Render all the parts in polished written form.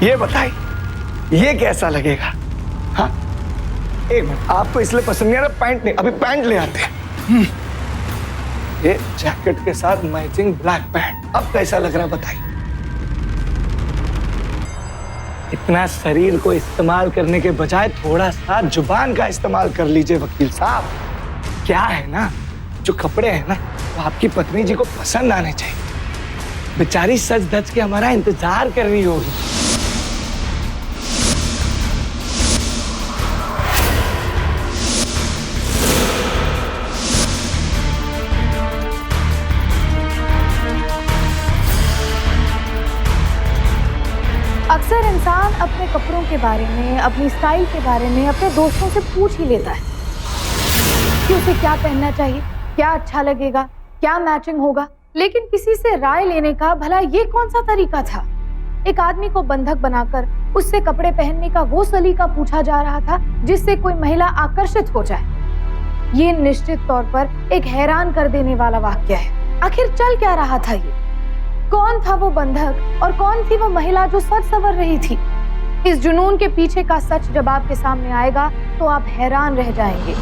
ये बताइए, ये कैसा लगेगा? हाँ, एक मिनट, आपको इसलिए पसंद नहीं आ रहा? पैंट नहीं, अभी पैंट ले आते हैं। ये जैकेट के साथ मैचिंग ब्लैक पैंट, अब कैसा लग रहा है बताइए? इतना शरीर को इस्तेमाल करने के बजाय थोड़ा सा जुबान का इस्तेमाल कर लीजिए वकील साहब। क्या है ना, जो कपड़े हैं ना, वो आपकी पत्नी जी को पसंद आने चाहिए। बेचारी सज धज के हमारा इंतजार कर रही होगी। अक्सर इंसान अपने कपड़ों के बारे में, अपनी स्टाइल के बारे में अपने दोस्तों से पूछ ही लेता है कि उसे क्या पहनना चाहिए, क्या अच्छा लगेगा, क्या मैचिंग होगा। लेकिन किसी से राय लेने का भला ये कौन सा तरीका था? एक आदमी को बंधक बनाकर उससे कपड़े पहनने का वो सलीका पूछा जा रहा था जिससे कोई महिला आकर्षित हो जाए। ये निश्चित तौर पर एक हैरान कर देने वाला वाक्य है। आखिर चल क्या रहा था ये? कौन था वो बंधक और कौन थी वो महिला जो सज संवर रही थी? इस जुनून के पीछे का सच जब आपके सामने आएगा तो आप हैरान रह जाएंगे।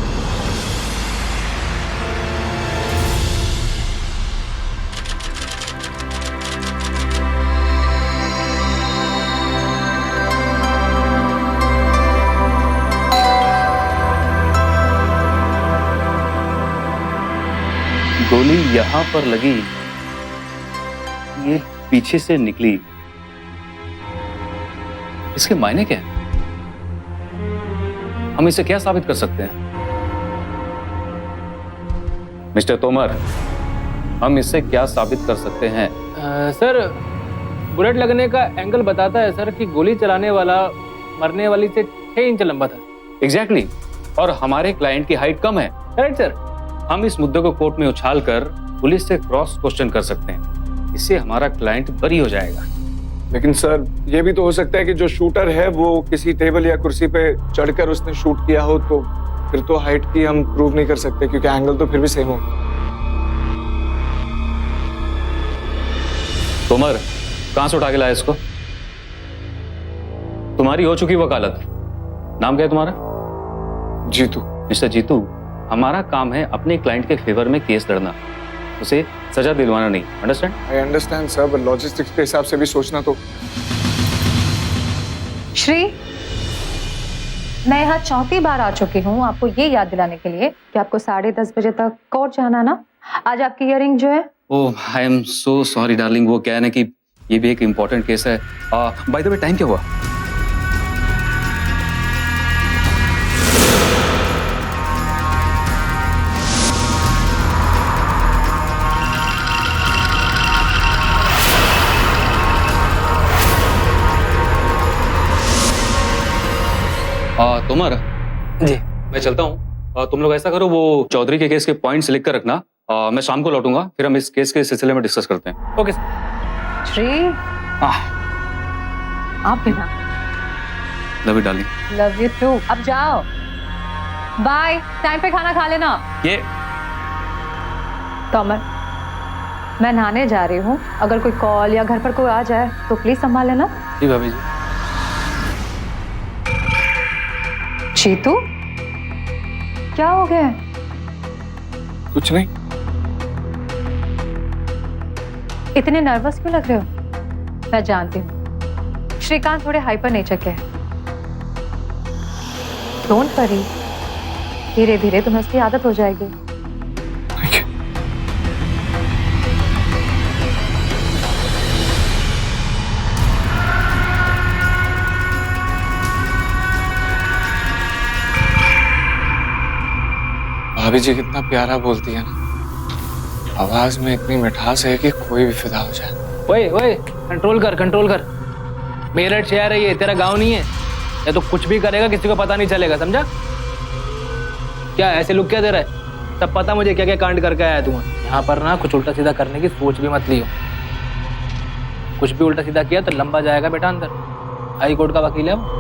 गोली यहां पर लगी, ये पीछे से निकली, इसके मायने क्या है? हम इसे क्या साबित कर सकते हैं? मिस्टर तोमर, हम इससे क्या साबित कर सकते हैं? सर, बुलेट लगने का एंगल बताता है सर कि गोली चलाने वाला मरने वाली से 6 इंच लंबा था। एग्जैक्टली, और हमारे क्लाइंट की हाइट कम है। Correct sir. हम इस मुद्दे को कोर्ट में उछालकर पुलिस से क्रॉस क्वेश्चन कर सकते हैं। इससे हमारा क्लाइंट बरी हो जाएगा। लेकिन सर, ये भी तो हो सकता है कि जो शूटर है वो किसी टेबल या कुर्सी पे चढ़कर उसने शूट किया हो, तो फिर तो हाइट की हम प्रूव नहीं कर सकते क्योंकि एंगल तो फिर भी सेम हो। तोमर, कहां से उठा के लाया इसको? तुम्हारी हो चुकी वकालत। नाम क्या है तुम्हारा? जीतू। मिस्टर जीतू, हमारा काम है अपने क्लाइंट के फेवर में केस लड़ना, उसे सजा दिलवाना नहीं। Understand? I understand sir, but logistics के हिसाब से भी सोचना तो। श्री, मैं यहाँ 4थी बार आ चुकी हूँ आपको ये याद दिलाने के लिए कि आपको 10:30 बजे तक कोर्ट जाना ना। आज आपकी हियरिंग जो है। Oh, I am so sorry darling. वो क्या है ना कि ये भी एक इम्पोर्टेंट केस है। बाय द वे, टाइम क्या हुआ? तोमर जी। मैं चलता हूँ। तुम लोग ऐसा करो, वो चौधरी के केस के पॉइंट्स लिख कर रखना। मैं शाम को लौटूंगा, फिर हम इस केस के सिलसिले में डिस्कस करते हैं। Okay sir. श्री, आप भी ना। Love you darling. Love you too. अब जाओ, बाय। टाइम पे खाना खा लेना। ये तोमर, मैं नहाने जा रही हूँ। अगर कोई कॉल या घर पर कोई आ जाए तो प्लीज संभाल लेना। जी भाभी जी। जीतू, क्या हो गया? कुछ नहीं। इतने नर्वस क्यों लग रहे हो? मैं जानती हूँ श्रीकांत थोड़े हाइपर नेचर के हैं। डोंट वरी, धीरे धीरे तुम्हें उसकी आदत हो जाएगी। भाभी जी कितना प्यारा बोलती है ना, आवाज में इतनी मिठास है कि कोई भी फिदा हो जाए। ओए ओए, कंट्रोल कर, कंट्रोल कर। मेरठ शहर है ये, तेरा गांव नहीं है। या तो कुछ भी करेगा किसी को पता नहीं चलेगा, समझा? क्या ऐसे लुक क्या दे रहा है? सब पता मुझे क्या क्या कांड करके आया तू। यहाँ पर ना कुछ उल्टा सीधा करने की सोच भी मत लियो। कुछ भी उल्टा सीधा किया तो लंबा जाएगा बेटा अंदर। हाई कोर्ट का वकील है वो।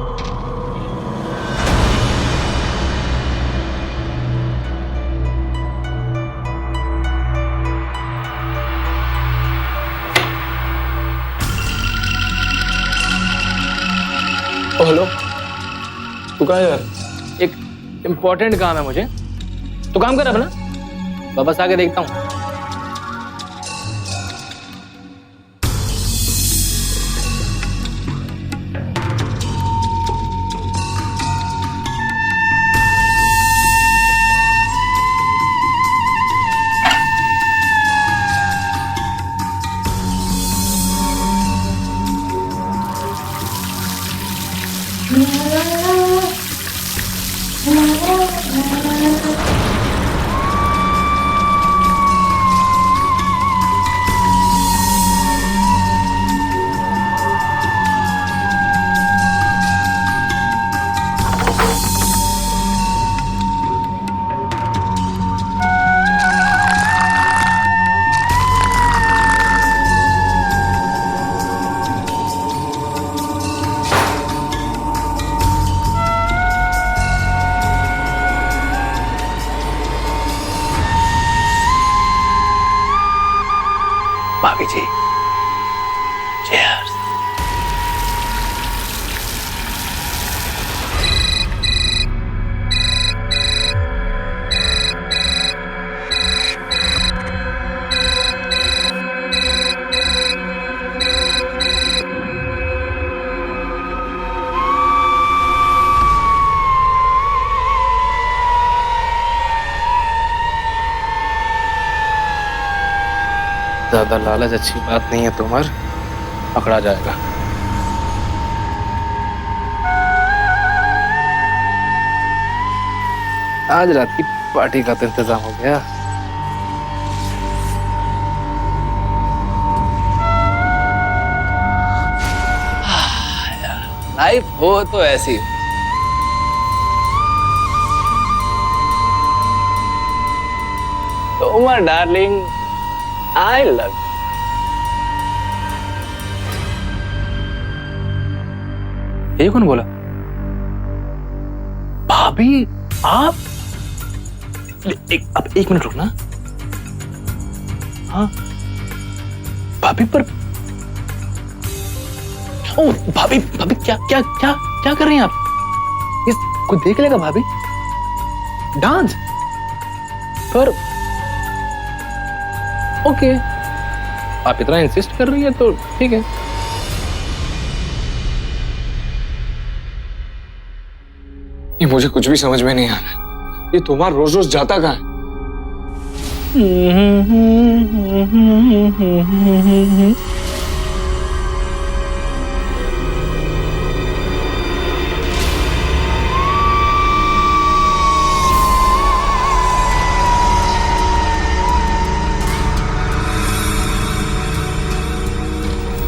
हेलो, तू कहाँ जा रहा है? एक इम्पोर्टेंट काम है मुझे, तो काम कर अपना, वापस आके देखता हूँ। भाभी जी, cheers। ज्यादा लालच अच्छी बात नहीं है तुमर, पकड़ा जाएगा। आज रात की पार्टी का तो इंतजाम हो गया। लाइफ हो तो ऐसी। तो उमर डार्लिंग, आई लव। ये कौन बोला? भाभी आप? अब एक मिनट रुकना। हाँ भाभी, पर ओ भाभी, भाभी क्या क्या क्या क्या कर रही हैं आप? इसको देख लेगा भाभी? डांस पर ओके, आप इतना इंसिस्ट कर रही है तो ठीक है। ये मुझे कुछ भी समझ में नहीं आ रहा है। ये तुम्हारा रोज रोज जाता कहाँ है?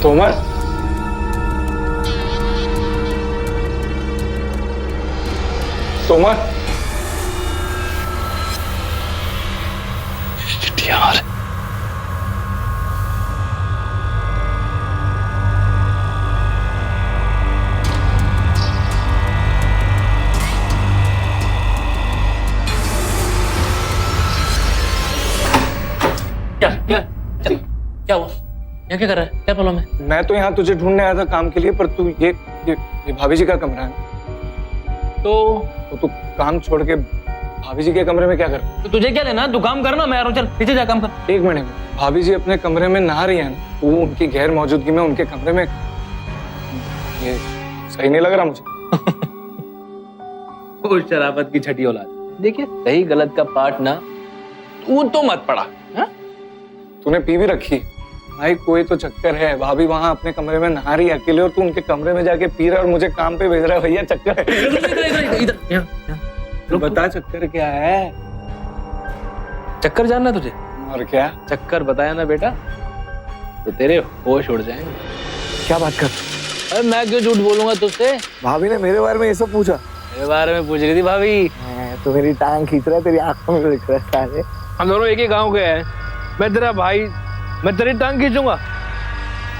तोमर, तोमर, यार क्या क्या क्या क्या हुआ? यहाँ क्या कर रहा है? क्या प्रॉब्लम है? मैं तो यहाँ तुझे ढूंढने आया था काम के लिए, पर तू ये भाभी जी का कमरा है। तो तू काम छोड़ के भाभी जी के कमरे में क्या कर? तो तुझे क्या लेना? तू काम करना, मैं आ रहा हूँ। चल पीछे जा, काम कर। एक मिनट, भाभी जी अपने कमरे में नहा रही है ना, वो उनकी गैर मौजूदगी में उनके कमरे में, ये सही नहीं लग रहा मुझे। वो शराबत की छठी औलाद। देखिए, सही गलत का पार्ट ना तू तो मत पड़ा। तूने पी भी रखी भाई, कोई तो चक्कर है। भाभी वहां अपने कमरे में नहा रही है अकेले, और तू उनके कमरे में जाके पी रहा है और मुझे काम पे भेज रहा है। भैया चक्कर है। इधर बता चक्कर क्या है? चक्कर जानना तुझे? और क्या चक्कर बताया ना बेटा, तो तेरे होश उड़ जाएंगे। क्या बात कर? अरे मैं क्यों झूठ बोलूंगा तुझसे? भाभी ने मेरे बारे में ये सब पूछा? मेरे बारे में पूछ रही थी भाभी। तो मेरी टांग खींच रहा है, तेरी आंखों में दिख रहा है। हम दोनों एक ही गांव के हैं। मैं तेरा भाई, मैं तेरी टांग खींचूंगा?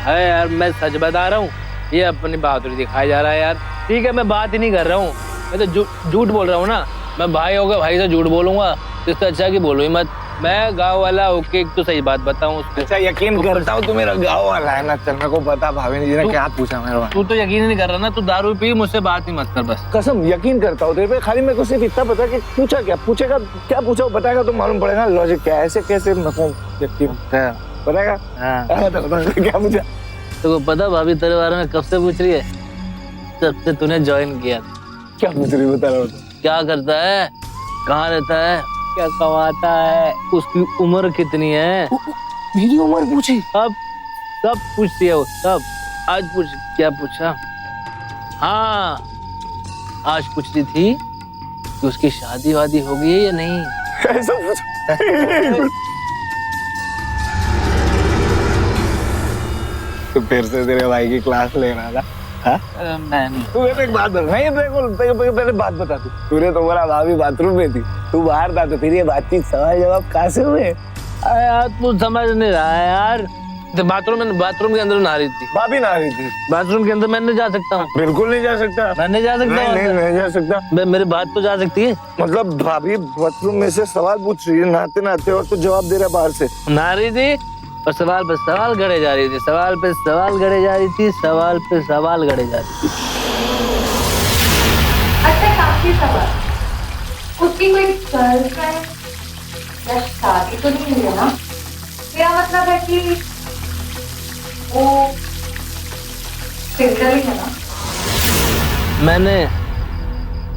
अरे यार मैं सच बता रहा हूँ, ये अपनी बहादुरी दिखाई जा रहा है यार। ठीक है, मैं बात ही नहीं कर रहा हूँ, मैं तो झूठ बोल रहा हूँ ना। मैं भाई होगा, भाई से झूठ बोलूंगा, इससे अच्छा कि बोलूं ही मत। मैं गांव वाला होके एक तो सही बात बताऊं उसको। अच्छा यकीन करता हूँ तू मेरा गाँव वाला है ना। चल मेरे को पता भाभी जी ने क्या पूछा मेरे को। तू तो यकीन ही नहीं कर रहा ना, तू दारू पी, मुझसे बात ही मत कर बस। कसम यकीन करता हूँ तेरे पे। खाली मेरे को सिर्फ इतना पता कि पूछा क्या, पूछेगा क्या पूछा वो बताएगा तो मालूम पड़ेगा लॉजिक क्या है। ऐसे कैसे मेरे को यकीन बताएगा। क्या पूछा? तो पता भाभी तेरे बारे में कब से पूछ रही है? जब से तूने ज्वाइन किया। क्या पूछ रही बता रहा हूँ। क्या करता है, कहाँ रहता है, क्या कमाता है, उसकी उम्र कितनी है। मेरी उम्र पूछी? अब सब पूछती है वो, सब। आज पूछ, क्या पूछा? हाँ, आज पूछ रही थी कि उसकी शादी वादी हो गई है या नहीं। ऐसा पूछा? तो फिर से तेरे भाई की क्लास ले रहा था? नहीं। तू मेरे को एक बात बता। नहीं तेरे को पहले बात बता। तूने तो बोला भाभी बाथरूम में थी, तू बाहर था, तो फिर ये बातचीत सवाल जवाब कहाँ से हुए? यार तू समझ नहीं रहा है यार। तो बाथरूम के अंदर नहा रही थी। भाभी नहा रही थी बाथरूम के अंदर मैं नहीं जा सकता हूँ। बिल्कुल नहीं जा सकता। मैं नहीं जा सकता। नहीं जा सकता। मेरी बात तो जा सकती है। मतलब भाभी बाथरूम में से सवाल पूछ रही है नहाते नहाते और तू जवाब दे रहा है बाहर से। नहा रही थी और सवाल पे सवाल गढ़े जा रही थी, सवाल पे सवाल गढ़े जा रही थी, सवाल पे सवाल गढ़े जा रही थी। अच्छा एक आखिरी सवाल, उसकी कोई गर्लफ्रेंड या शादी तो नहीं हुई है ना? मेरा मतलब है कि वो सिंगल ही है ना? मैंने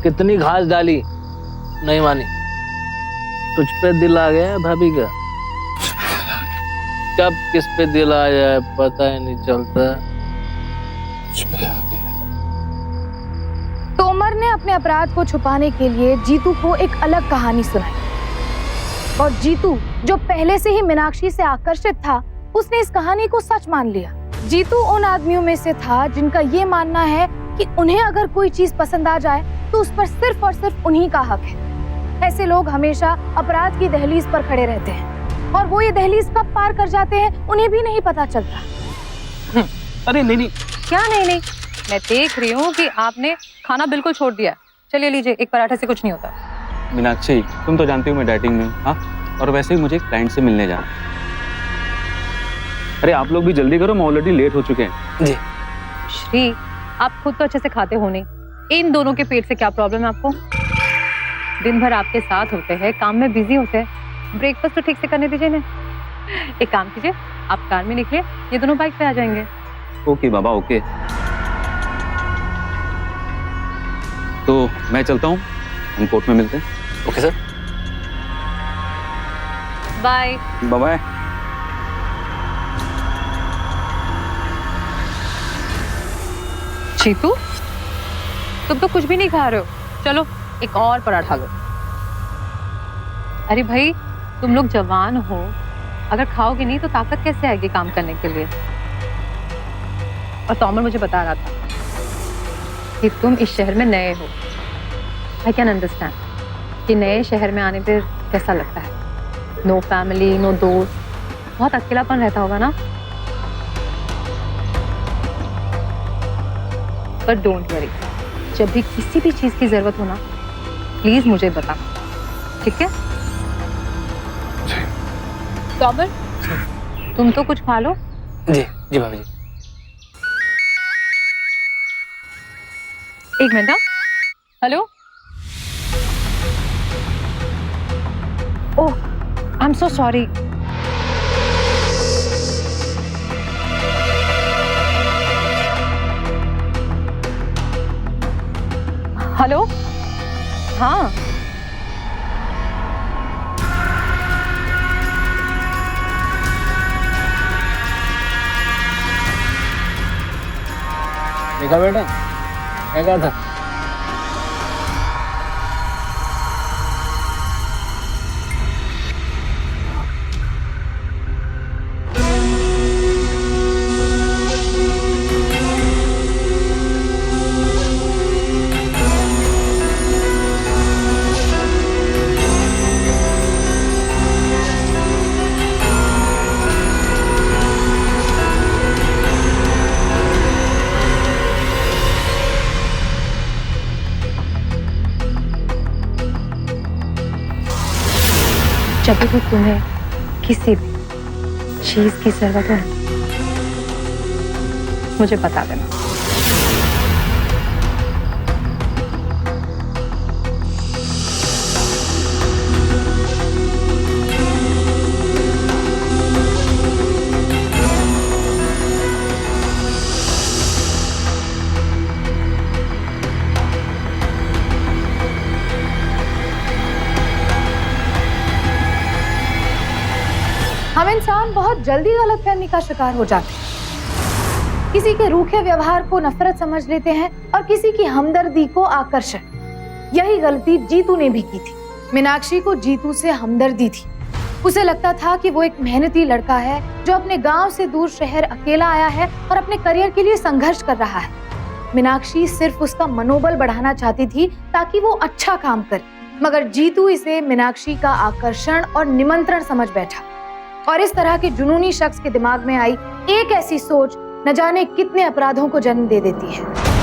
कितनी घास डाली, नहीं मानी। तुझ पे दिल आ गया भाभी का। कब किस पे दिल आ जाए पता ही नहीं चलता। तोमर ने अपने अपराध को छुपाने के लिए जीतू को एक अलग कहानी सुनाई और जीतू जो पहले से ही मीनाक्षी से आकर्षित था, उसने इस कहानी को सच मान लिया। जीतू उन आदमियों में से था जिनका ये मानना है कि उन्हें अगर कोई चीज पसंद आ जाए तो उस पर सिर्फ और सिर्फ उन्हीं का हक है। ऐसे लोग हमेशा अपराध की दहलीज पर खड़े रहते हैं और वो ये दहलीज कब पार कर जाते हैं उन्हें भी नहीं पता चलता। अरे नहीं। क्या नहीं? मैं देख रही हूँ कि आपने खाना बिल्कुल छोड़ दिया। चलिए लीजिए, एक पराठे से कुछ नहीं होता। मीनाक्षी तुम तो जानती हो मैं डाइटिंग में हूँ। हाँ, और वैसे ही मुझे क्लाइंट से मिलने जाना। अरे आप लोग भी जल्दी करो, मैं ऑलरेडी लेट हो चुके हैं। जी श्री, आप खुद तो अच्छे से खाते हो नहीं, इन दोनों के पेट से क्या प्रॉब्लम है आपको? दिन भर आपके साथ होते हैं, काम में बिजी होते हैं, ब्रेकफास्ट तो ठीक से करने दीजिए ना। एक काम कीजिए, आप कार में निकलिए, ये दोनों बाइक पे आ जाएंगे। ओके बाबा ओके। तो मैं चलता हूँ, हम कोर्ट में मिलते हैं। Okay sir. Bye bye. Chitu, तुम तो कुछ भी नहीं खा रहे हो, चलो एक और पराठा लो। अरे भाई तुम लोग जवान हो, अगर खाओगे नहीं तो ताकत कैसे आएगी काम करने के लिए? और तोमर मुझे बता रहा था कि तुम इस शहर में नए हो। आई कैन अंडरस्टैंड कि नए शहर में आने पर कैसा लगता है। नो फैमिली, नो दोस्त, बहुत अकेलापन रहता होगा ना? पर डोंट वरी, जब भी किसी भी चीज की जरूरत हो ना, प्लीज मुझे बता, ठीक है? तोमर, तुम तो कुछ खा लो। जी भाभी जी। एक minute. Hello, oh I am so sorry. Hello, हाँ देखा बेटा, क्या कहा था? जब भी तुम्हें किसी भी चीज की जरूरत हो मुझे बता देना। हम इंसान बहुत जल्दी गलतफहमी का शिकार हो जाते हैं। किसी के रूखे व्यवहार को नफरत समझ लेते हैं और किसी की हमदर्दी को आकर्षण। यही गलती जीतू ने भी की थी। मीनाक्षी को जीतू से हमदर्दी थी। उसे लगता था कि वो एक मेहनती लड़का है जो अपने गांव से दूर शहर अकेला आया है और अपने करियर के लिए संघर्ष कर रहा है। मीनाक्षी सिर्फ उसका मनोबल बढ़ाना चाहती थी ताकि वो अच्छा काम करे, मगर जीतू इसे मीनाक्षी का आकर्षण और निमंत्रण समझ बैठा। और इस तरह के जुनूनी शख्स के दिमाग में आई एक ऐसी सोच न जाने कितने अपराधों को जन्म दे देती है।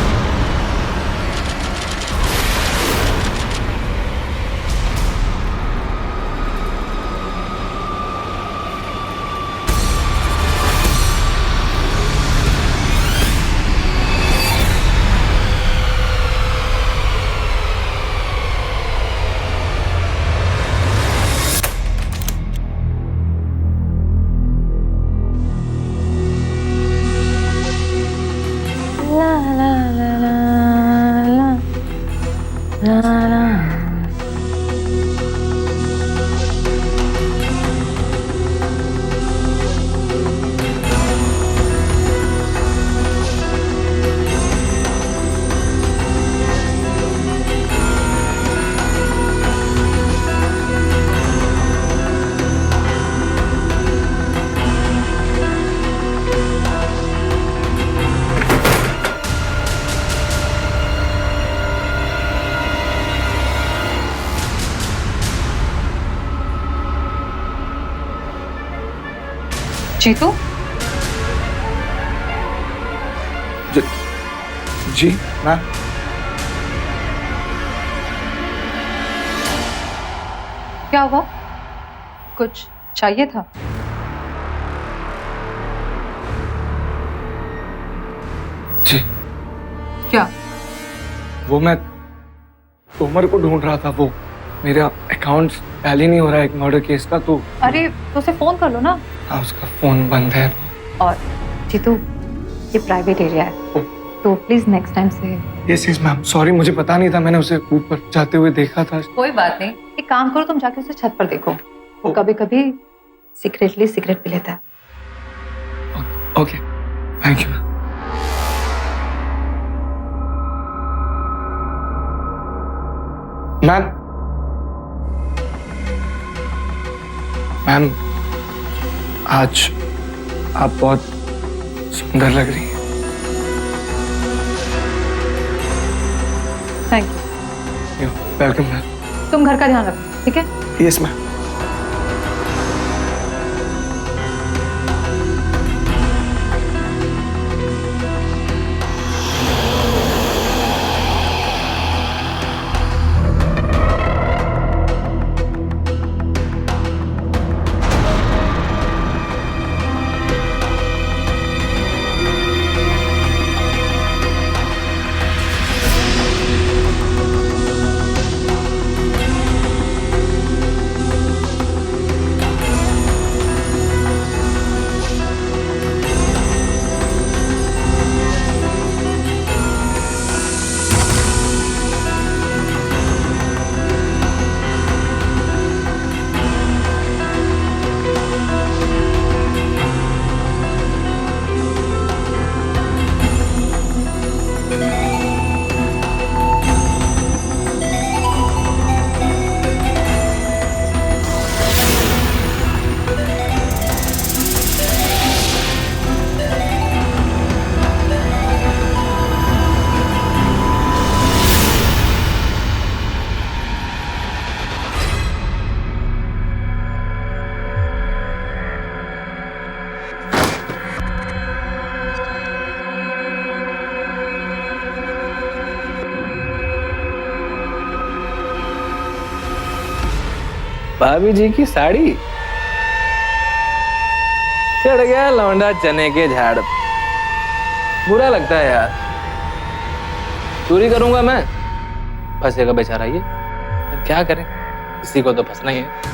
जीतू, जी मैम। क्या हुआ? कुछ चाहिए था? जी क्या? वो मैं तोमर को ढूंढ रहा था। वो मेरा अकाउंट टैली नहीं हो रहा है एक मर्डर केस का। तो अरे तो उसे फोन कर लो ना। हाँ, उसका फोन बंद है। और जीतू, ये प्राइवेट एरिया है तो प्लीज नेक्स्ट टाइम से। यस यस मैम, सॉरी, मुझे पता नहीं था। मैंने उसे ऊपर जाते हुए देखा था। कोई बात नहीं, एक काम करो, तुम जाके उसे छत पर देखो। वो कभी कभी सीक्रेटली सिगरेट पी लेता है। Okay, thank you. Ma'am ma'am, आज आप बहुत सुंदर लग रही हैं। Thank you. Welcome ma'am. तुम घर का ध्यान रखो, ठीक है? Yes ma'am. भाभी जी की साड़ी चढ़ गया लौंडा चने के झाड़ पे। बुरा लगता है यार, चोरी करूंगा मैं, फंसेगा बेचारा ये। फिर क्या करें, किसी को तो फंसना ही है।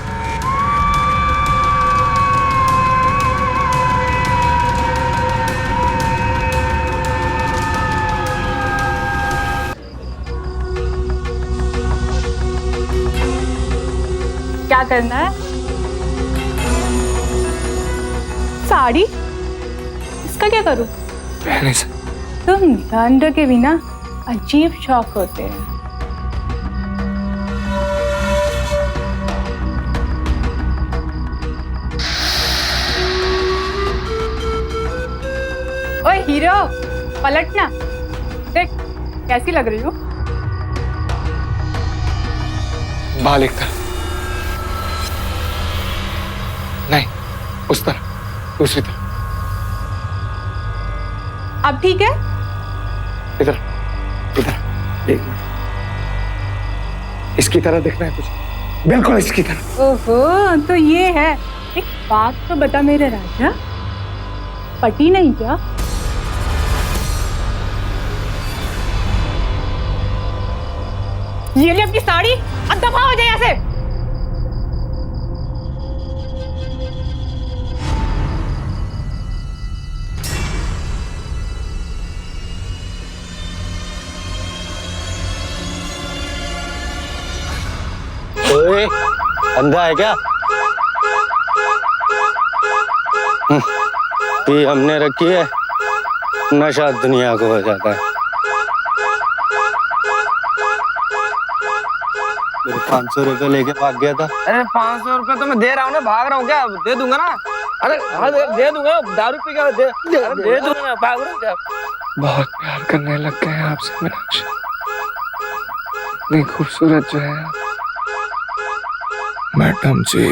क्या करना है? साड़ी? इसका क्या करूं? पहने से तुम धन के बिना अजीब शौक होते हैं। ओए हीरो, पलटना। देख कैसी लग रही हो। बाल एक तरफ, नहीं उस तरफ, दूसरी तरफ। अब ठीक है? इधर इधर, एक मिनट, इसकी तरह दिखना है कुछ, बिल्कुल इसकी तरह। ओहो, तो ये है। एक बात तो बता मेरे राजा, पटी नहीं क्या? ये ले अपनी साड़ी, अब दफा हो जाए यहाँ से। ओए, अंधा है क्या? ये हमने रखी है, नशा दुनिया को हो जाता है। 500 रुपए लेके भाग गया था। अरे 500 रुपए तो मैं दे रहा हूँ ना, भाग रहा हूँ क्या? दे दूंगा ना। अरे हाँ दे दूंगा, दारू पी के दे दूंगा ना, भाग रहा हूँ क्या? बहुत प्यार करने लग गए हैं आपसे मीनाक्षी, इतनी खूबसूरत जो है आप। मैडम जी,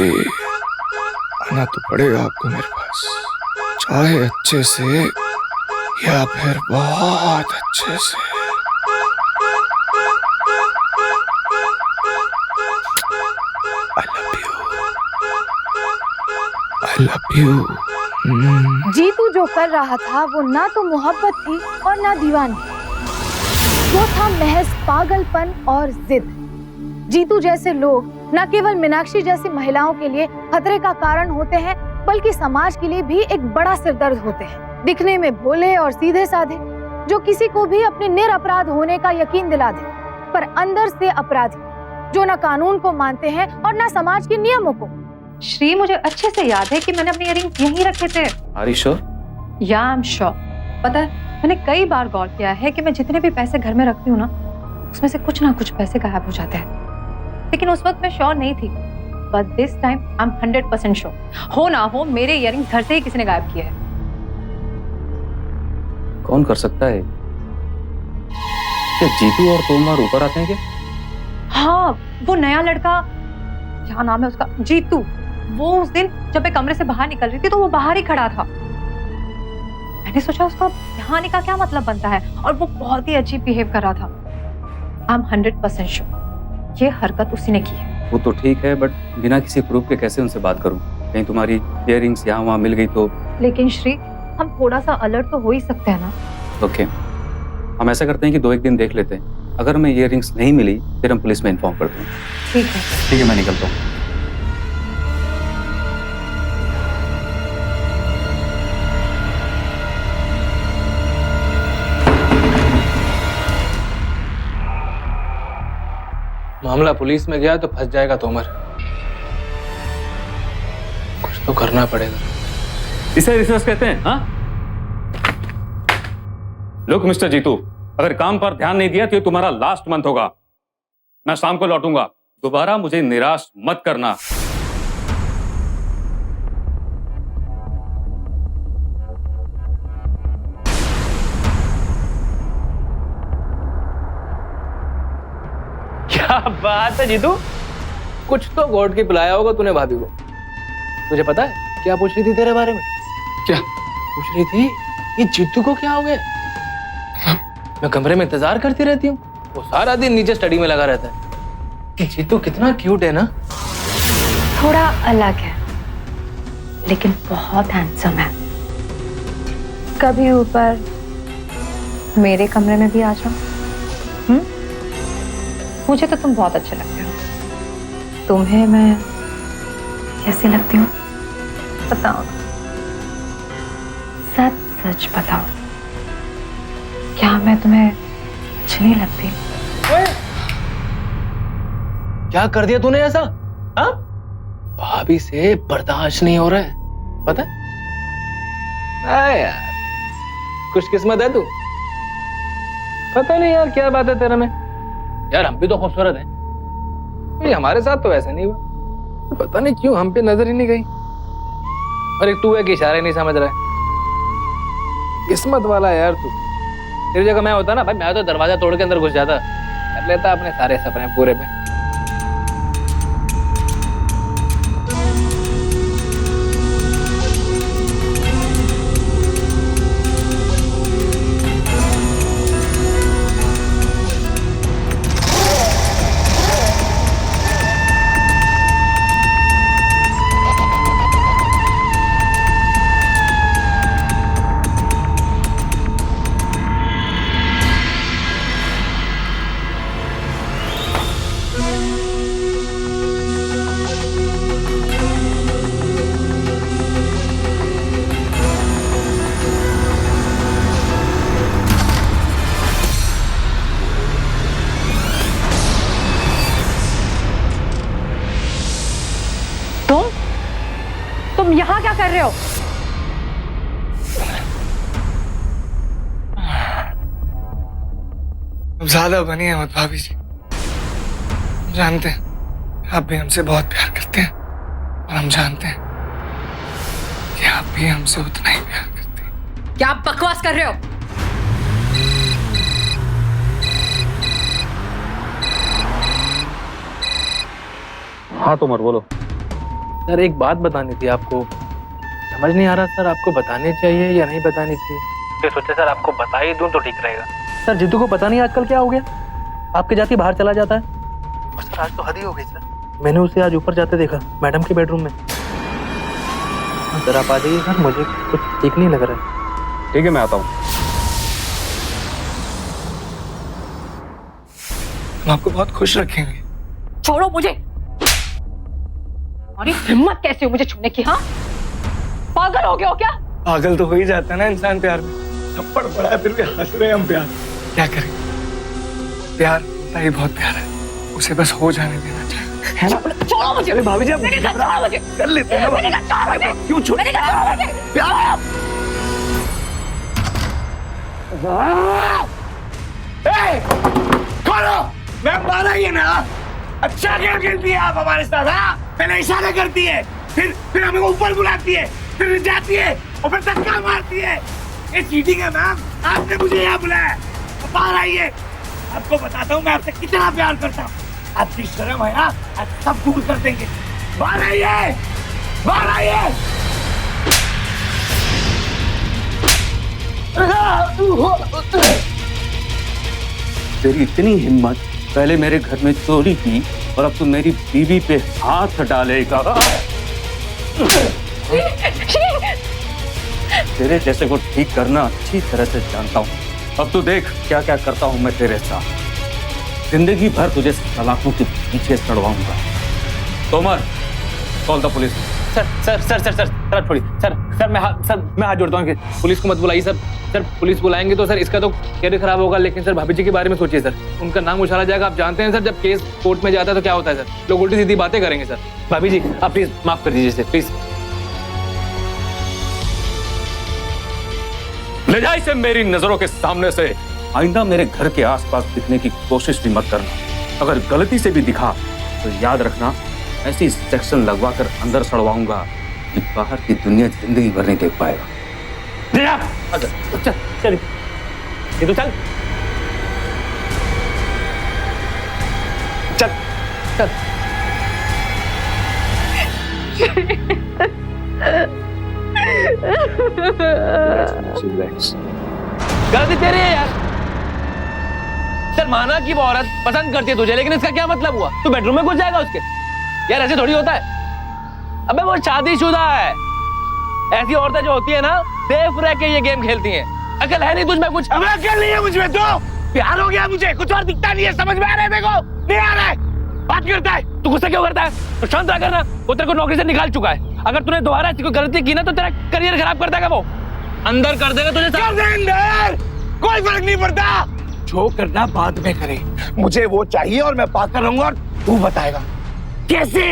आना तो पड़ेगा आपको मेरे पास, चाहे अच्छे से या फिर बहुत अच्छे से। I love you. जीतू जो कर रहा था वो ना तो मोहब्बत थी और ना दीवानी, वो था महज पागलपन और जिद। जीतू जैसे लोग न केवल मीनाक्षी जैसी महिलाओं के लिए खतरे का कारण होते हैं, बल्कि समाज के लिए भी एक बड़ा सिरदर्द होते हैं। दिखने में भोले और सीधे साधे, जो किसी को भी अपने निरपराध होने का यकीन दिला दे, पर अंदर से अपराधी, जो न कानून को मानते हैं और न समाज के नियमों को। श्री, मुझे अच्छे से याद है कि मैंने अपने इयररिंग्स यहीं रखे थे। Are you sure? या आई एम श्योर। पता है, मैंने कई बार गौर किया है कि मैं जितने भी पैसे घर में रखती हूँ ना, उसमें से कुछ ना कुछ पैसे गायब हो जाते हैं। लेकिन उस वक्त मैं श्योर नहीं थी, but this time I am 100% sure. हो ना हो, मेरे इयररिंग्स घर से ही किसी ने गायब किए हैं। कौन कर सकता है? क्या जीतू और तोमर ऊपर आते हैं क्या? हाँ, वो नया लड़का, क्या नाम है उसका, जीतू, वो उस दिन जब मैं कमरे से बाहर निकल रही थी तो वो बाहर ही खड़ा था। मैंने सोचा उसका यहाँ आने का क्या मतलब बनता है, और वो बहुत ही अजीब बिहेव कर रहा था। आई एम 100% श्योर ये हरकत उसी ने की है। वो तो ठीक है, बट बिना किसी प्रूफ के कैसे उनसे बात करूं? कहीं तुम्हारी इयररिंग्स यहाँ वहाँ मिल गई तो? लेकिन श्री, हम थोड़ा सा अलर्ट तो हो ही सकते हैं ना। ओके, हम ऐसा करते हैं कि 2-1 दिन देख लेते हैं। अगर हमें इयररिंग्स नहीं मिली फिर हम पुलिस में इन्फॉर्म करते हैं। ठीक है। ठीक है, मैं निकलता हूँ। मामला पुलिस में गया तो फंस जाएगा तोमर। कुछ तो करना पड़ेगा। इसे रिसर्च कहते हैं, हाँ? लुक मिस्टर जीतू, अगर काम पर ध्यान नहीं दिया तो ये तुम्हारा लास्ट मंथ होगा। मैं शाम को लौटूंगा, दोबारा मुझे निराश मत करना। क्या बात है जीतू, कुछ तो गॉड की पिलाया होगा तूने भाभी को। तुझे पता है क्या पूछ रही थी तेरे बारे में? क्या पूछ रही थी ये जीतू को क्या हो गया? मैं कमरे में इंतजार करती रहती हूँ, वो सारा दिन नीचे स्टडी में लगा रहता है। कि जीतू कितना क्यूट है ना। थोड़ा अलग है लेकिन बहुत हैंडसम है। कभी ऊपर मेरे कमरे में भी आ जाओ। मुझे तो तुम बहुत अच्छे लगते हो। तुम्हें मैं कैसी लगती हूँ बताओ, सच सच बताओ, क्या मैं तुम्हें अच्छी नहीं लगती? क्या कर दिया तूने ऐसा? हाँ, भाभी से बर्दाश्त नहीं हो रहा है, पता है? यार खुशकिस्मत है तू। पता नहीं यार क्या बात है तेरा में। यार हम भी तो खूबसूरत हैं, ये हमारे साथ तो ऐसा नहीं हुआ। पता नहीं क्यों हम पे नजर ही नहीं गई। और एक तू है कि इशारे नहीं समझ रहा है। किस्मत वाला है यार तू। तेरी जगह मैं होता ना भाई, मैं तो दरवाजा तोड़ के अंदर घुस जाता, कर लेता अपने सारे सपने पूरे में। तुम यहाँ क्या कर रहे हो? ज्यादा बनी है मत भाभी जी। जानते हैं आप भी हमसे बहुत प्यार करते हैं और हम जानते हैं कि आप भी हमसे उतना ही प्यार करते हैं। क्या आप बकवास कर रहे हो? हाँ तोमर बोलो। सर एक बात बतानी थी आपको, समझ नहीं आ रहा सर आपको बतानी चाहिए या नहीं बतानी चाहिए। फिर सोचे सर आपको बता ही दूं तो ठीक रहेगा। सर जितू को पता नहीं आजकल क्या हो गया, आपके जाके बाहर चला जाता है। और सर आज तो हद ही हो गई सर, मैंने उसे आज ऊपर जाते देखा मैडम के बेडरूम में। सर आप आ जाइए सर, मुझे कुछ ठीक नहीं लग रहा है। ठीक है मैं आता हूँ। हम आपको बहुत खुश रखेंगे। छोड़ो मुझे। और हिम्मत कैसे हो मुझे छूने की? हाँ, पागल हो गए हो क्या? पागल तो हो ही जाता है ना इंसान प्यार में। थप्पड़ पड़ा है फिर भी हंस रहे हैं हम प्यार। क्या करें, प्यार होता ही बहुत प्यार है, उसे बस हो जाने देना चाहिए, है ना? छोड़ो मुझे। अरे भाभी जी आप मुझे कर लेते हैं ना, क्यों छोड़ प्यार। खोलो, मैं मारा ही है ना। अच्छा गेम खेलती है आप हमारे साथ। हाँ, पहले इशारा करती है, फिर हमें ऊपर बुलाती है, फिर जाती है और फिर धक्का मारती है। ये चीटिंग है मैम। आपने मुझे यहाँ बुलाया, बाहर आइए, आपको बताता हूँ मैं आपसे कितना प्यार करता हूँ। आपकी शर्म है ना, आज सब दूर कर देंगे। बाहर आइए, बाहर आइए। तेरी इतनी हिम्मत, पहले मेरे घर में चोरी की और अब तू मेरी बीवी पे हाथ डालेगा। तेरे जैसे को ठीक करना अच्छी तरह से जानता हूँ। अब तू देख क्या क्या करता हूँ मैं तेरे साथ। जिंदगी भर तुझे सलाखों के पीछे सड़वाऊंगा। Tomar, call the police. Sir sir sir sir sir sir छोड़िए सर मैं हाथ जोड़ता हूँ कि पुलिस को मत बुलाइए सर। सर पुलिस बुलाएंगे तो सर इसका तो कैरियर खराब होगा। लेकिन सर भाभी जी के बारे में सोचिए सर, उनका नाम उछाला जाएगा। आप जानते हैं सर जब केस कोर्ट में जाता है तो क्या होता है सर, लोग उल्टी सीधी बातें करेंगे सर। भाभी जी आप प्लीज माफ कर दीजिए सर, प्लीज। ले जा इसे मेरी नजरों के सामने से। आइंदा मेरे घर के आसपास दिखने की कोशिश भी मत करना। अगर गलती से भी दिखा तो याद रखना, ऐसी सेक्शन लगवा कर अंदर सड़वाऊंगा कि बाहर की दुनिया जिंदगी भर नहीं देख पाएगा। चल चल ये तो चल चल चल। गलती तेरी है यार। चल माना कि वो औरत पसंद करती है तुझे, लेकिन इसका क्या मतलब हुआ? तू बेडरूम में घुस जाएगा उसके? यार ऐसे थोड़ी होता है। अबे वो शादीशुदा है। ऐसी औरतें जो होती है ना, सेफ रह के ये गेम खेलती हैं। अकल है नहीं तुझमें कुछ? अब अकल नहीं है मुझमें तो प्यार हो गया मुझे, कुछ और दिखता नहीं है, समझ में आ रहा है? देखो नहीं आ रहा है, बात करता है। तू गुस्सा क्यों करता है? तो शांत रह करना। वो तेरे को नौकरी से निकाल चुका है। अगर तूने दोबारा ऐसी कोई गलती की ना तो तेरा करियर खराब कर देगा। वो अंदर कर देगा तुझे। कर दे अंदर, कोई फर्क नहीं पड़ता, जो करना बाद में करे। मुझे वो चाहिए और मैं पाकर रहूंगा और तू बताएगा कैसे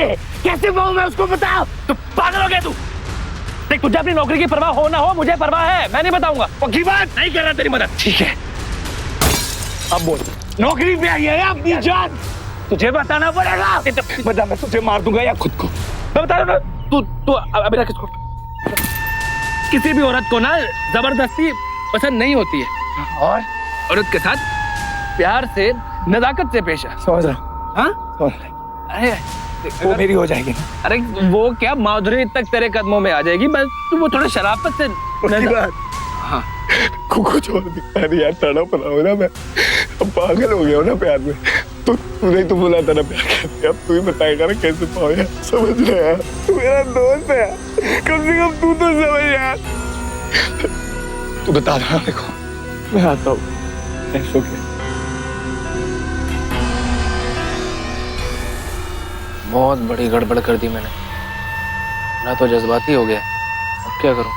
कैसे पाऊं मैं उसको, बता। तू पागल हो गया तू? देख, तुझे अपनी नौकरी की परवाह हो ना हो, मुझे परवाह है। मैं नहीं बताऊंगा। पक्की बात? नहीं कर रहा तेरी मदद। ठीक है, अब बोल, नौकरी पे आई है अपनी जान, तुझे बताना पड़ेगा। बता, मैं तुझे मार दूंगा या खुद को? मैं बता रहा हूँ। तू अभी रख इसको। किसी भी औरत को ना जबरदस्ती पसंद नहीं होती है, और औरत के साथ प्यार से, नजाकत से पेश है। समझ रहा? हाँ? समझ रहा। अरे वो मेरी हो जाएगी ना? अरे वो क्या, माधुरी तक तेरे कदमों में आ जाएगी। बस तू वो थोड़ा शराफत से। हाँ, कुछ और दिखता नहीं यार, तड़प रहा हूँ ना मैं, अब पागल हो गया हूँ ना प्यार में। तूने तो बोला था ना प्यार करते, अब तू ही बताएगा ना कैसे पाओ यार। समझ रहे यार, तू मेरा दोस्त है, कम से कम तू तो समझ यार। तू बता रहा देखो, मैं आता हूँ। ऐसा क्या? बहुत बड़ी गड़बड़ कर दी मैंने ना, तो जज्बाती हो गया। अब क्या करूं?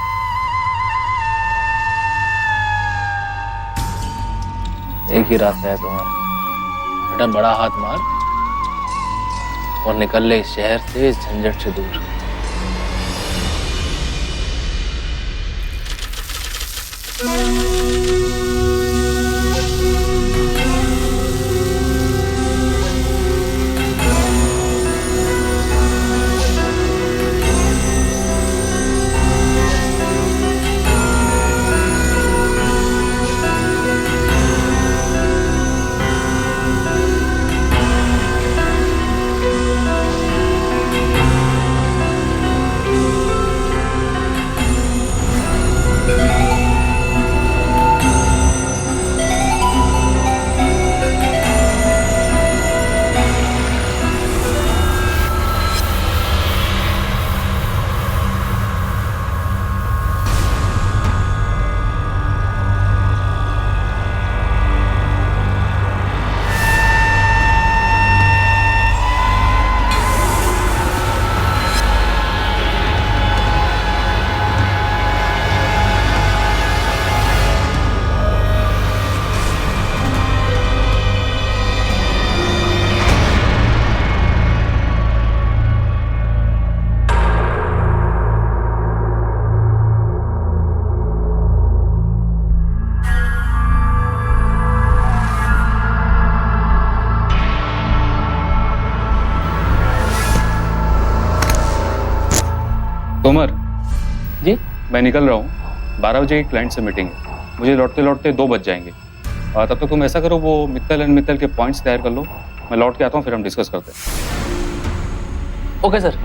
एक ही रास्ता है तुम्हारा, बेटा, बड़ा हाथ मार और निकल ले इस शहर से, इस झंझट से दूर। तोमर जी? मैं निकल रहा हूँ, 12 बजे एक क्लाइंट से मीटिंग है, मुझे लौटते लौटते 2 बज जाएंगे। और तब तक तुम ऐसा करो, वो मित्तल एंड मित्तल के पॉइंट्स तैयार कर लो, मैं लौट के आता हूँ, फिर हम डिस्कस करते हैं। Okay sir.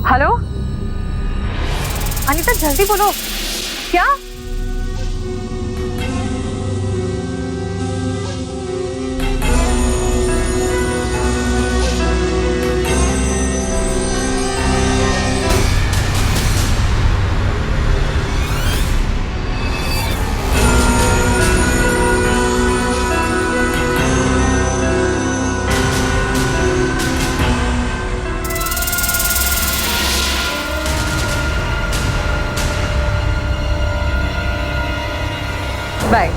हेलो अनीता, जल्दी बोलो। क्या? बाय।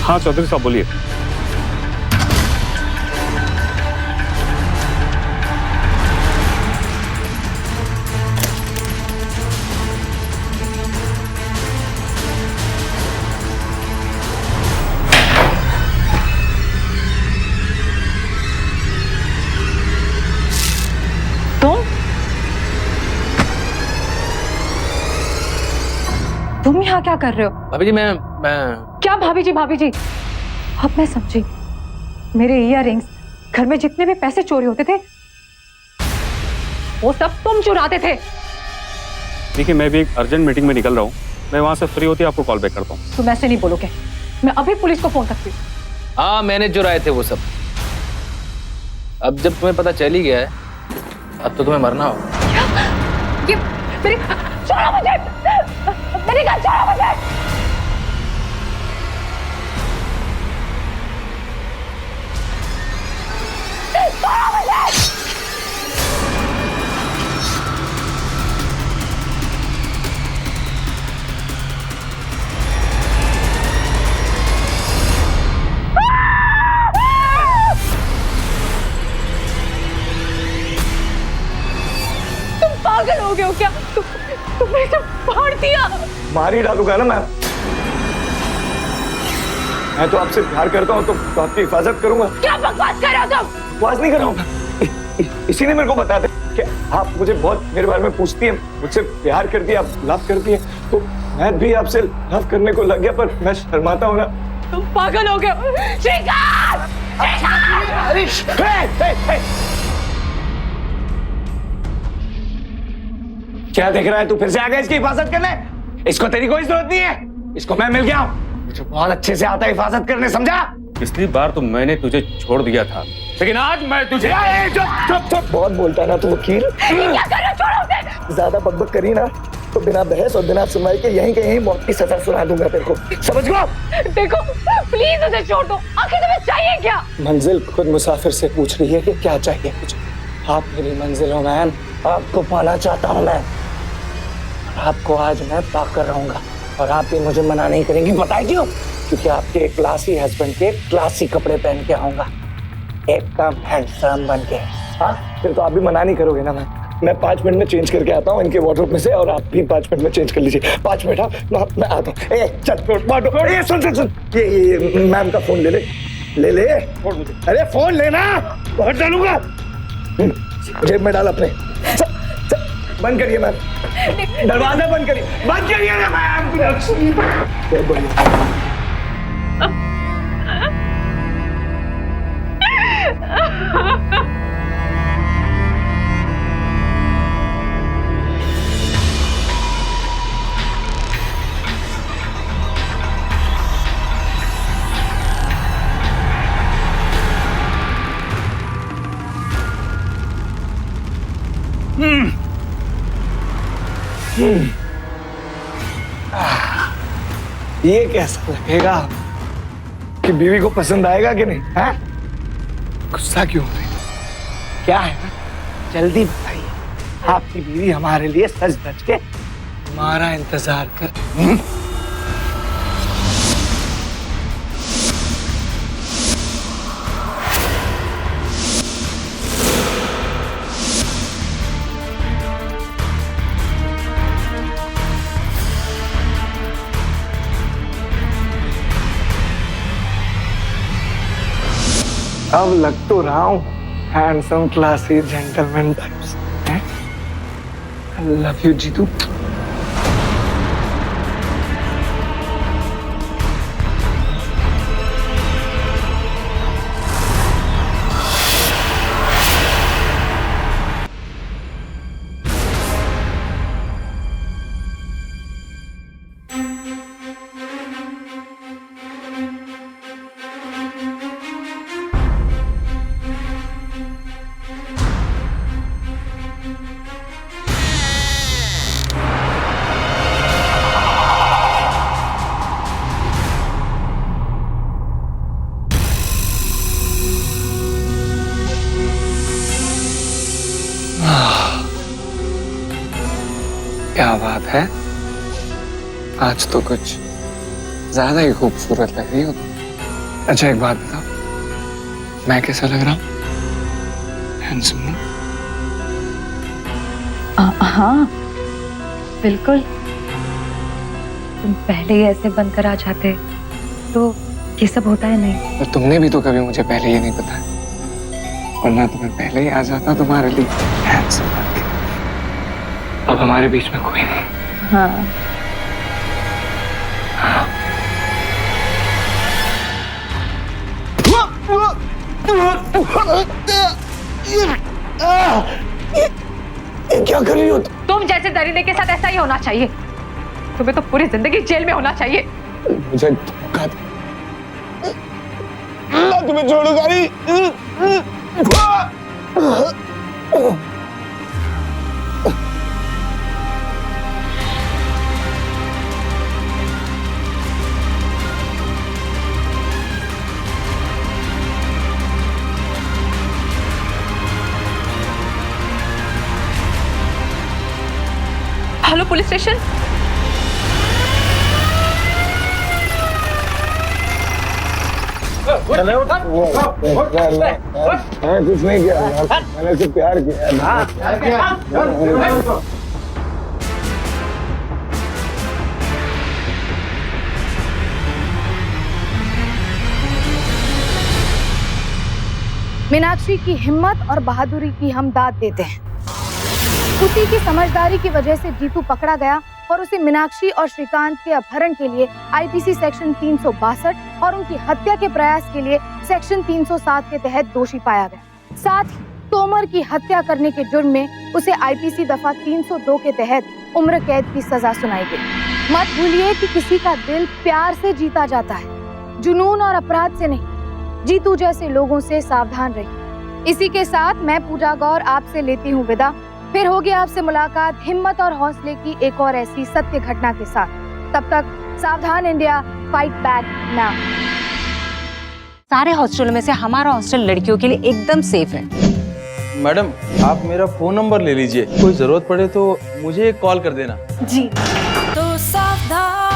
हाँ चौधरी साहब बोलिए। तुम यहाँ क्या कर रहे हो? भाभी जी मैं क्या भाभी जी भाभी जी? अब मैं समझी। मेरे इयररिंग्स, घर में जितने भी पैसे चोरी होते थे वो सब तुम चुराते थे। देखिए मैं भी एक अर्जेंट मीटिंग में निकल रहा हूँ, मैं वहां से फ्री होती आपको कॉल बैक करता हूँ। तुम ऐसे नहीं बोलोगे, मैं अभी पुलिस को फोन करती हूँ। हाँ मैंने चुराए थे वो सब। अब जब तुम्हें पता चल ही गया है अब तो तुम्हें मरना हो। ये मेरी छोड़ो मुझे, मेरी गन छोड़ो मुझे। पागल हो गए हो क्या? तुमने सब फाड़ दिया। मार ही डालूंगा ना मैं तो आपसे प्यार करता हूँ तो आपकी हिफाजत करूंगा। क्या बकवास कर रहे हो तुम? बकवास नहीं कर रहा हूँ, इसी ने मेरे को बता दे कि आप मुझे बहुत मेरे बारे में पूछती हैं, मुझसे प्यार करती है, आप लव करती है, तो मैं भी आपसे लव करने को लग गया, पर मैं शर्माता हूँ ना। तुम पागल हो गए हो। श्रीकांत! क्या देख रहा है तू? फिर से आ गया इसकी हिफाजत करने? इसको तेरी कोई जरूरत नहीं है, इसको मैं मिल गया हूँ, मुझे बहुत अच्छे से आता है हिफाजत करने, समझा? पिछली बार तो मैंने तुझे छोड़ दिया था, लेकिन आज मैं तुझे। चुप, बहुत बोलता है ना तू वकील। क्या कर रहे हो? छोड़ो उसे। ज्यादा बकबक करी ना तो बिना बहस और बिना सुनवाई के यहीं के यहीं मौत की सजा सुना दूंगा तेरे को, समझ गो? देखो प्लीज उसे छोड़ दो। आखिर तुम्हें चाहिए क्या? मंजिल खुद मुसाफिर से पूछ रही है कि क्या चाहिए मुझे। आप मेरी मंजिल हो मैम, आपको पाना चाहता हूँ मैं, आपको आज मैं पाकर रहूंगा और आप भी मुझे मना नहीं करेंगी। बताए क्यों? क्योंकि आपके क्लासी हस्बैंड के क्लासी कपड़े पहन के आऊंगा, एकदम हैंडसम बन के। हाँ फिर तो आप भी मना नहीं करोगे ना? मैं 5 मिनट में चेंज करके आता हूँ इनके वार्डरोब में से, और आप भी 5 मिनट में चेंज कर लीजिए। 5 मिनट। हाँ मैं आता हूँ। चल सुन ये मैम का फोन ले ले। अरे फोन लेना, बहुत डालूंगा। जेब में डाल अपने। बंद करिए मैम, दरवाजा बंद करिए ना मैम। बहुत बढ़िया। ये कैसा लगेगा कि बीवी को पसंद आएगा कि नहीं? है गुस्सा क्यों हो रही? क्या है ना, जल्दी बताइए। आपकी बीवी हमारे लिए सज धज के हमारा इंतजार कर। अब लग तो रहा हूँ handsome, classy, gentleman types. I love you Jeetu. क्या बात है, आज तो कुछ ज्यादा ही खूबसूरत लग रही हो तुम। अच्छा एक बात बताओ, मैं कैसा लग रहा हूँ? हैंडसम हूँ? हाँ बिल्कुल। तुम पहले ही ऐसे बनकर आ जाते तो ये सब होता है नहीं। और तुमने भी तो कभी मुझे पहले ये नहीं बताया, वरना तुम्हें पहले ही आ जाता तुम्हारे लिए हैंडसम बन के। अब हमारे बीच में कोई नहीं। हाँ ये क्या कर रही हो तुम जैसे दरिंदे के साथ ऐसा ही होना चाहिए। तुम्हें तो पूरी जिंदगी जेल में होना चाहिए। मुझे धोखा दे। मैं तुम्हें छोड़ूंगा नहीं। Hello police station. मैंने कुछ नहीं किया, मैंने सिर्फ प्यार किया। मीनाक्षी की हिम्मत और बहादुरी की हम दाद देते हैं। उसी की समझदारी की वजह से जीतू पकड़ा गया और उसे मीनाक्षी और श्रीकांत के अपहरण के लिए आईपीसी सेक्शन 362 और उनकी हत्या के प्रयास के लिए सेक्शन 307 के तहत दोषी पाया गया। साथ ही तोमर की हत्या करने के जुर्म में उसे आईपीसी दफा 302 के तहत उम्र कैद की सजा सुनाई गई। मत भूलिए कि किसी का दिल प्यार से जीता जाता है, जुनून और अपराध से नहीं। जीतू जैसे लोगों से सावधान रहिए। इसी के साथ मैं पूजा गौर आपसे लेती हूँ विदा। फिर होगी आपसे मुलाकात हिम्मत और हौसले की एक और ऐसी सत्य घटना के साथ। तब तक सावधान इंडिया, फाइट बैक नाउ। सारे हॉस्टलों में से हमारा हॉस्टल लड़कियों के लिए एकदम सेफ है। मैडम आप मेरा फोन नंबर ले लीजिए, कोई जरूरत पड़े तो मुझे कॉल कर देना। जी तो सावधान।